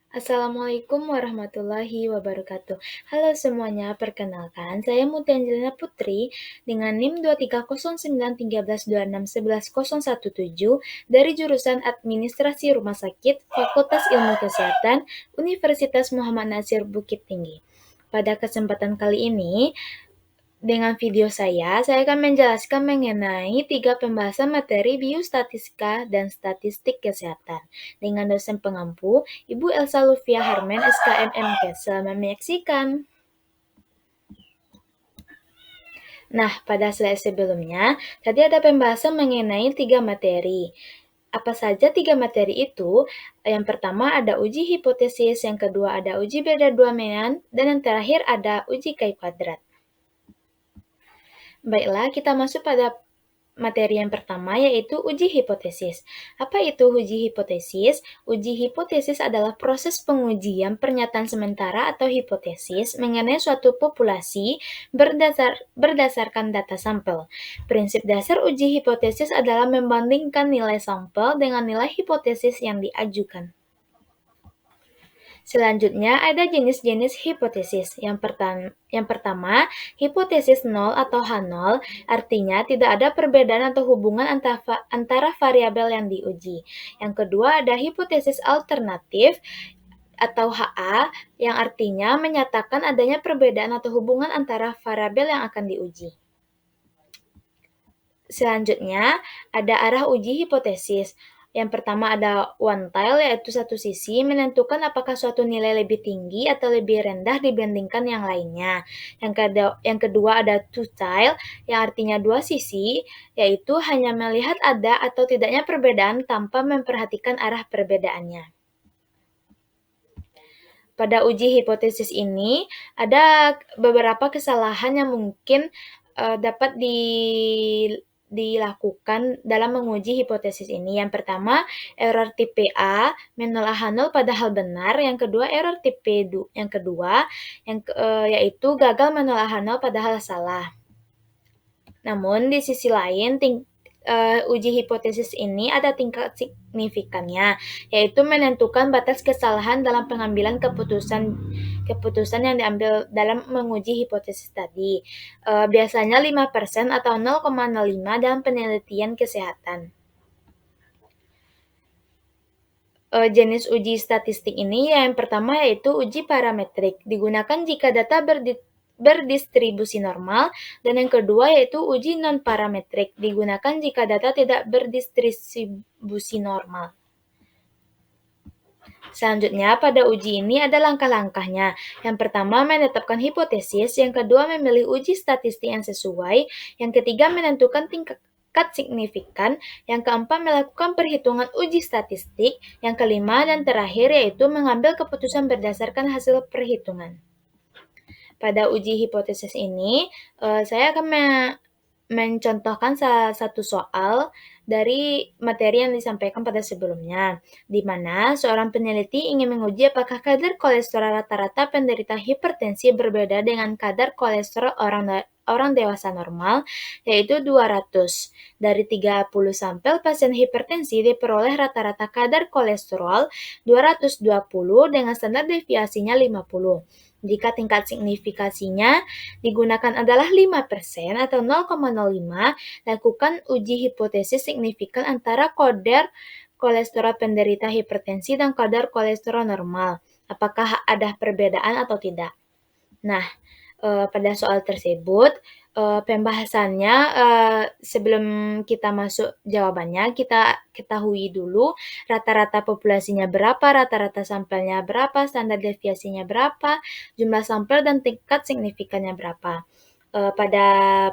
Assalamualaikum warahmatullahi wabarakatuh. Halo semuanya, perkenalkan saya Mutia Angelina Putri dengan NIM 2309132611017 dari jurusan Administrasi Rumah Sakit Fakultas Ilmu Kesehatan Universitas Muhammad Nasir Bukit Tinggi. Pada kesempatan kali ini, dengan video saya akan menjelaskan mengenai 3 pembahasan materi biostatistika dan statistik kesehatan dengan dosen pengampu, Ibu Elsa Lufia Harmen, SKM MK. Selamat menyaksikan. Nah, pada slide sebelumnya, tadi ada pembahasan mengenai 3 materi. Apa saja 3 materi itu? Yang pertama ada uji hipotesis, yang kedua ada uji beda dua mean, dan yang terakhir ada uji Chi kuadrat. Baiklah, kita masuk pada materi yang pertama, yaitu uji hipotesis. Apa itu uji hipotesis? Uji hipotesis adalah proses pengujian pernyataan sementara atau hipotesis mengenai suatu populasi berdasarkan data sampel. Prinsip dasar uji hipotesis adalah membandingkan nilai sampel dengan nilai hipotesis yang diajukan. Selanjutnya ada jenis-jenis hipotesis. Yang pertama, hipotesis nol atau H0 artinya tidak ada perbedaan atau hubungan antara variabel yang diuji. Yang kedua ada hipotesis alternatif atau HA yang artinya menyatakan adanya perbedaan atau hubungan antara variabel yang akan diuji. Selanjutnya ada arah uji hipotesis. Yang pertama ada one tile, yaitu satu sisi menentukan apakah suatu nilai lebih tinggi atau lebih rendah dibandingkan yang lainnya. Yang kedua ada two tile, yang artinya dua sisi, yaitu hanya melihat ada atau tidaknya perbedaan tanpa memperhatikan arah perbedaannya. Pada uji hipotesis ini ada beberapa kesalahan yang mungkin dapat dilakukan dalam menguji hipotesis ini. Yang pertama, error tipe A menolak H0 padahal benar. Yang kedua, error tipe yang kedua yaitu gagal menolak H0 padahal salah. Namun di sisi lain, uji hipotesis ini ada tingkat signifikannya, yaitu menentukan batas kesalahan dalam pengambilan keputusan yang diambil dalam menguji hipotesis tadi. Biasanya 5% atau 0,05 dalam penelitian kesehatan. Jenis uji statistik ini yang pertama yaitu uji parametrik, digunakan jika data berdistribusi normal, dan yang kedua yaitu uji non-parametrik, digunakan jika data tidak berdistribusi normal. Selanjutnya, pada uji ini ada langkah-langkahnya. Yang pertama, menetapkan hipotesis. Yang kedua, memilih uji statistik yang sesuai. Yang ketiga, menentukan tingkat signifikan. Yang keempat, melakukan perhitungan uji statistik. Yang kelima dan terakhir yaitu mengambil keputusan berdasarkan hasil perhitungan. Pada uji hipotesis ini, saya akan mencontohkan salah satu soal dari materi yang disampaikan pada sebelumnya, di mana seorang peneliti ingin menguji apakah kadar kolesterol rata-rata penderita hipertensi berbeda dengan kadar kolesterol orang dewasa normal, yaitu 200. Dari 30 sampel pasien hipertensi diperoleh rata-rata kadar kolesterol 220 dengan standar deviasinya 50. Jika tingkat signifikasinya digunakan adalah 5% atau 0,05, lakukan uji hipotesis signifikan antara kadar kolesterol penderita hipertensi dan kadar kolesterol normal. Apakah ada perbedaan atau tidak? Nah, pada soal tersebut, pembahasannya sebelum kita masuk jawabannya, kita ketahui dulu rata-rata populasinya berapa, rata-rata sampelnya berapa, standar deviasinya berapa, jumlah sampel dan tingkat signifikannya berapa. Pada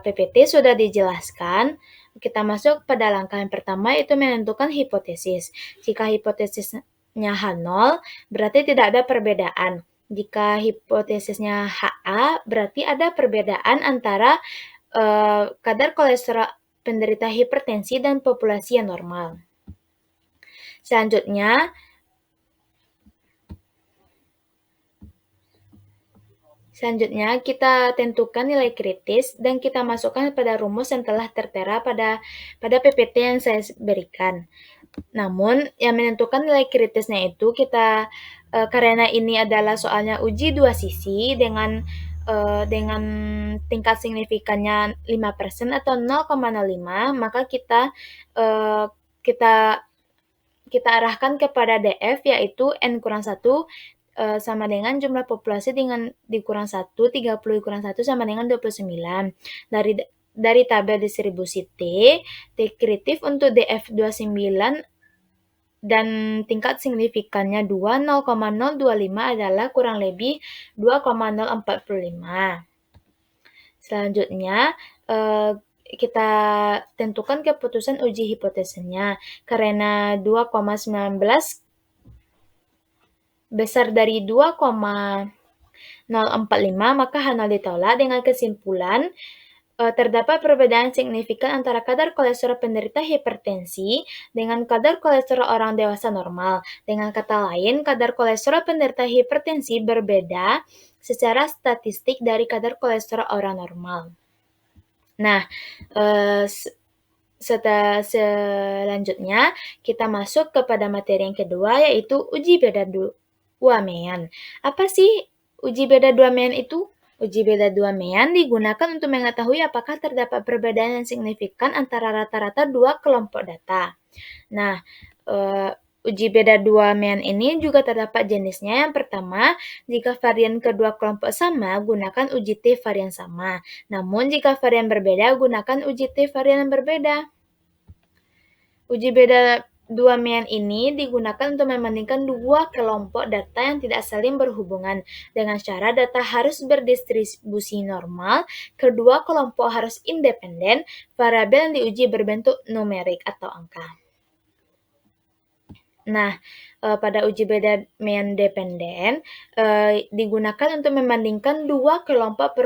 PPT sudah dijelaskan. Kita masuk pada langkah yang pertama, yaitu menentukan hipotesis. Jika hipotesisnya H0, berarti tidak ada perbedaan. Jika hipotesisnya HA, berarti ada perbedaan antara kadar kolesterol penderita hipertensi dan populasi yang normal. Selanjutnya, kita tentukan nilai kritis dan kita masukkan pada rumus yang telah tertera pada PPT yang saya berikan. Namun, yang menentukan nilai kritisnya itu kita karena ini adalah soalnya uji dua sisi dengan tingkat signifikannya 5% atau 0,05, maka eh, kita kita arahkan kepada DF, yaitu N kurang 1 sama dengan jumlah populasi dengan dikurang 1, 30 dikurang 1 sama dengan 29. Dari tabel distribusi T kritif untuk DF29 dan tingkat signifikannya 2, 0,025 adalah kurang lebih 2,045. Selanjutnya, kita tentukan keputusan uji hipotesisnya. Karena 2,19 besar dari 2,045, maka H0 ditolak dengan kesimpulan terdapat perbedaan signifikan antara kadar kolesterol penderita hipertensi dengan kadar kolesterol orang dewasa normal. Dengan kata lain, kadar kolesterol penderita hipertensi berbeda secara statistik dari kadar kolesterol orang normal. Nah, selanjutnya kita masuk kepada materi yang kedua, yaitu uji beda dua mean. Apa sih uji beda dua mean itu? Uji beda dua mean digunakan untuk mengetahui apakah terdapat perbedaan yang signifikan antara rata-rata dua kelompok data. Nah, uji beda dua mean ini juga terdapat jenisnya. Yang pertama, jika varian kedua kelompok sama, gunakan uji T varian sama. Namun, jika varian berbeda, gunakan uji T varian yang berbeda. Uji beda dua mean ini digunakan untuk membandingkan dua kelompok data yang tidak saling berhubungan. Dengan syarat data harus berdistribusi normal, kedua kelompok harus independen, variabel yang diuji berbentuk numerik atau angka. Nah, pada uji beda mean dependen digunakan untuk membandingkan dua kelompok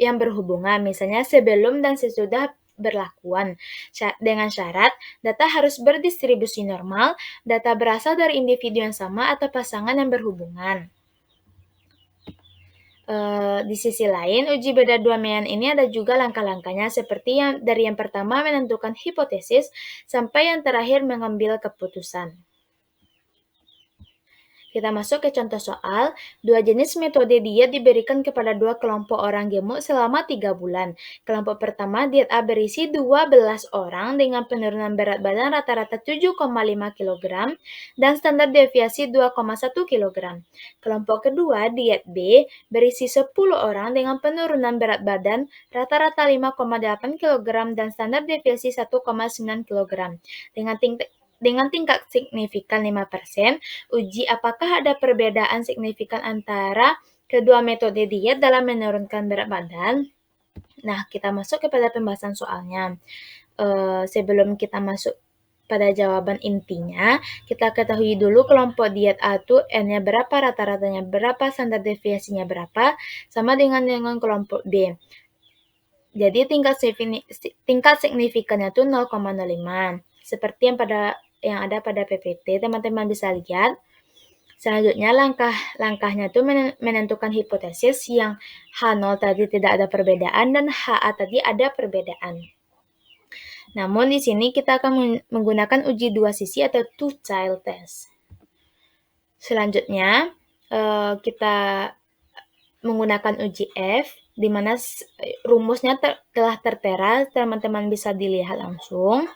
yang berhubungan, misalnya sebelum dan sesudah berlakuan. Dengan syarat, data harus berdistribusi normal, data berasal dari individu yang sama atau pasangan yang berhubungan. Di sisi lain, uji beda dua mean ini ada juga langkah-langkahnya, seperti dari yang pertama menentukan hipotesis, sampai yang terakhir mengambil keputusan. Kita masuk ke contoh soal. Dua jenis metode diet diberikan kepada dua kelompok orang gemuk selama 3 bulan. Kelompok pertama, diet A berisi 12 orang dengan penurunan berat badan rata-rata 7,5 kg dan standar deviasi 2,1 kg. Kelompok kedua, diet B, berisi 10 orang dengan penurunan berat badan rata-rata 5,8 kg dan standar deviasi 1,9 kg. Dengan tingkat signifikan 5%, uji apakah ada perbedaan signifikan antara kedua metode diet dalam menurunkan berat badan. Nah, kita masuk kepada pembahasan soalnya. Sebelum kita masuk pada jawaban intinya, kita ketahui dulu kelompok diet A itu N-nya berapa, rata-ratanya berapa, standar deviasinya berapa, sama dengan kelompok B. Jadi tingkat signifikannya itu 0,05. Seperti yang ada pada PPT, teman-teman bisa lihat. Selanjutnya langkahnya itu menentukan hipotesis yang H0 tadi tidak ada perbedaan dan HA tadi ada perbedaan. Namun di sini kita akan menggunakan uji dua sisi atau two-child test. Selanjutnya kita menggunakan uji F, di mana rumusnya telah tertera, teman-teman bisa dilihat langsung.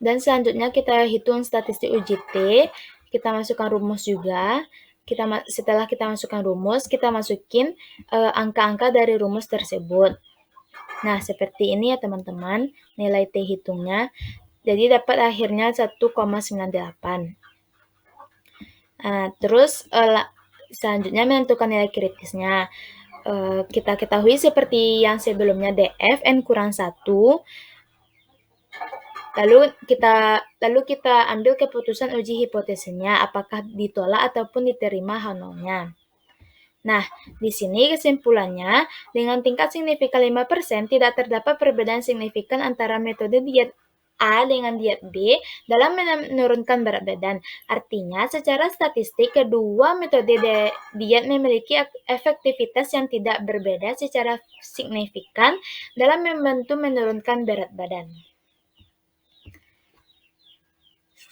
Dan selanjutnya kita hitung statistik uji T, kita masukkan rumus juga. Setelah kita masukkan rumus, kita masukin angka-angka dari rumus tersebut. Nah, seperti ini ya teman-teman, nilai T hitungnya. Jadi dapat akhirnya 1,98. Terus selanjutnya menentukan nilai kritisnya. Kita ketahui seperti yang sebelumnya DF N kurang 1. Lalu kita ambil keputusan uji hipotesisnya, apakah ditolak ataupun diterima H0-nya. Nah, di sini kesimpulannya, dengan tingkat signifikan 5%, tidak terdapat perbedaan signifikan antara metode diet A dengan diet B dalam menurunkan berat badan. Artinya, secara statistik, kedua metode diet memiliki efektivitas yang tidak berbeda secara signifikan dalam membantu menurunkan berat badan.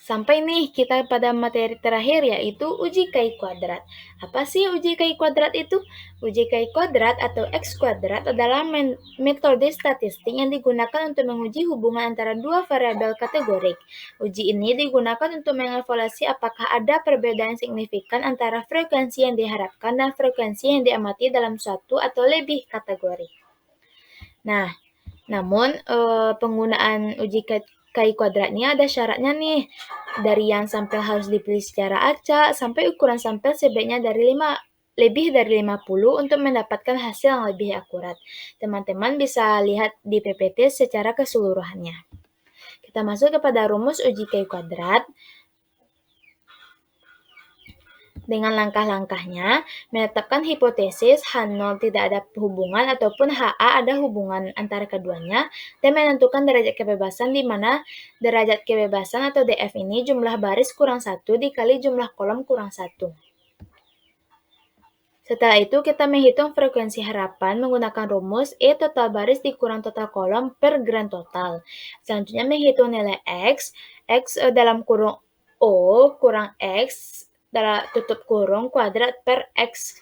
sampai nih kita pada materi terakhir yaitu uji KI kuadrat. Apa sih uji KI kuadrat itu? Uji KI kuadrat atau X kuadrat adalah metode statistik yang digunakan untuk menguji hubungan antara dua variabel kategorik. Uji ini digunakan untuk mengevaluasi apakah ada perbedaan signifikan antara frekuensi yang diharapkan dan frekuensi yang diamati dalam suatu atau lebih kategori. Nah, namun penggunaan uji KI kuadrat ini ada syaratnya nih. Dari yang sampel harus dipilih secara acak sampai ukuran sampel sebaiknya lebih dari 50 untuk mendapatkan hasil yang lebih akurat. Teman-teman bisa lihat di PPT secara keseluruhannya. Kita masuk kepada rumus uji KI kuadrat. Dengan langkah-langkahnya, menetapkan hipotesis H0 tidak ada hubungan ataupun HA ada hubungan antara keduanya, dan menentukan derajat kebebasan di mana derajat kebebasan atau DF ini jumlah baris kurang 1 dikali jumlah kolom kurang 1. Setelah itu, kita menghitung frekuensi harapan menggunakan rumus E total baris dikurang total kolom per grand total. Selanjutnya, menghitung nilai X dalam kurung O kurang X dalam tutup kurung kuadrat per X.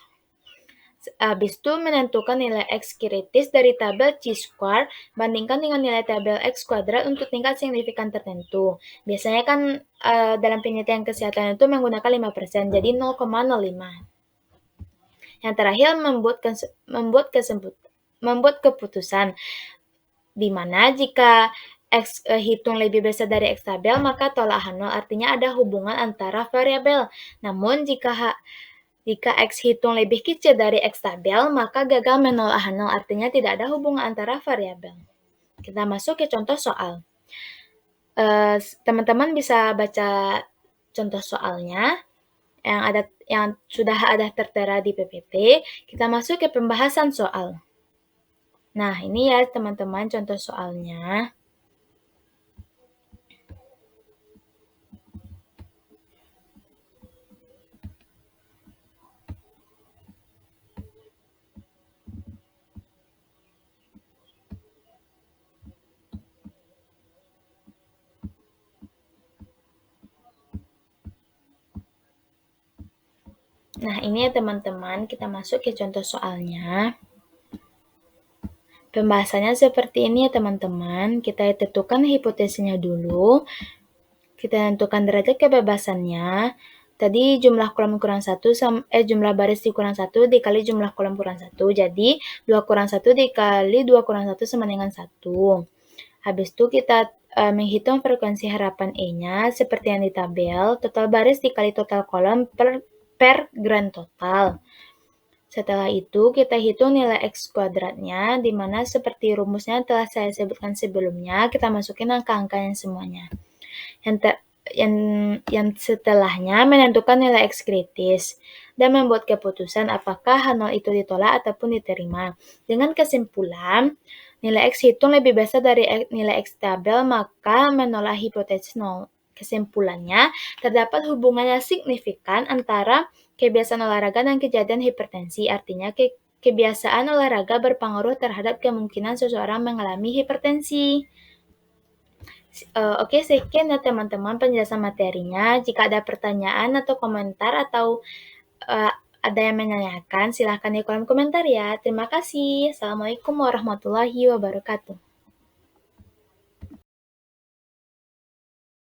Habis itu menentukan nilai X kritis dari tabel chi-square bandingkan dengan nilai tabel X kuadrat untuk tingkat signifikan tertentu. Biasanya kan dalam penelitian kesehatan itu menggunakan 5%, jadi 0,05. Yang terakhir membuat keputusan, di mana jika X hitung lebih besar dari X tabel, maka tolak H0, artinya ada hubungan antara variabel. Namun jika X hitung lebih kecil dari X tabel, maka gagal menolak H0, artinya tidak ada hubungan antara variabel. Kita masuk ke contoh soal. Teman-teman bisa baca contoh soalnya yang sudah ada tertera di PPT. Kita masuk ke pembahasan soal. Nah, ini ya teman-teman contoh soalnya. Nah, ini ya teman-teman, kita masuk ke contoh soalnya. Pembahasannya seperti ini ya teman-teman. Kita tentukan hipotesisnya dulu. Kita tentukan derajat kebebasannya. Tadi jumlah kolom kurang 1 jumlah baris dikurang 1 dikali jumlah kolom kurang 1. Jadi 2 kurang 1 dikali 2 kurang 1 sama dengan 1. Habis itu kita menghitung frekuensi harapan E-nya seperti yang di tabel, total baris dikali total kolom per grand total. Setelah itu, kita hitung nilai X kuadratnya, di mana seperti rumusnya telah saya sebutkan sebelumnya, kita masukin angka-angkanya semuanya. Yang setelahnya menentukan nilai X kritis, dan membuat keputusan apakah H0 itu ditolak ataupun diterima. Dengan kesimpulan, nilai X hitung lebih besar dari nilai X tabel, maka menolak hipotesis 0. Kesimpulannya, terdapat hubungan yang signifikan antara kebiasaan olahraga dan kejadian hipertensi. Artinya, kebiasaan olahraga berpengaruh terhadap kemungkinan seseorang mengalami hipertensi. Oke, sekian ya teman-teman penjelasan materinya. Jika ada pertanyaan atau komentar atau ada yang menanyakan, silahkan di kolom komentar ya. Terima kasih. Assalamualaikum warahmatullahi wabarakatuh.